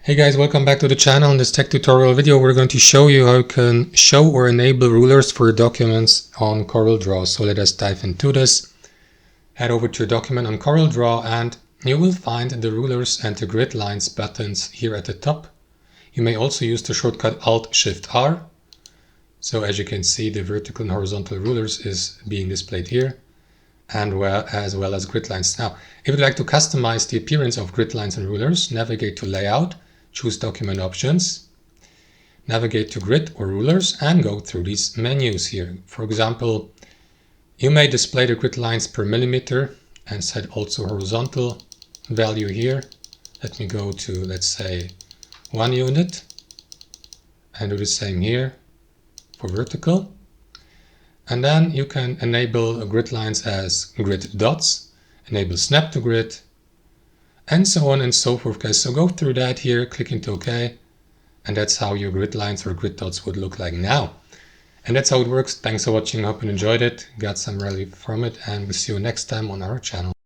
Hey guys, welcome back to the channel. In this tech tutorial video we're going to show you how you can show or enable rulers for your documents on CorelDRAW. So let us dive into this. Head over to your document on CorelDRAW and you will find the rulers and the grid lines buttons here at the top. You may also use the shortcut Alt-Shift-R. So as you can see, the vertical and horizontal rulers is being displayed here, and as well as grid lines. Now, if you'd like to customize the appearance of grid lines and rulers, navigate to Layout, choose Document Options, navigate to Grid or Rulers, and go through these menus here. For example, you may display the grid lines per millimeter and set also horizontal value here. Let me go to, let's say, 1 unit, and do the same here for vertical. And then you can enable grid lines as grid dots, enable snap to grid, and so on and so forth, guys. So go through that here, click into OK, and that's how your grid lines or grid dots would look like now. And that's how it works. Thanks for watching. I hope you enjoyed it, got some value from it, and we'll see you next time on our channel.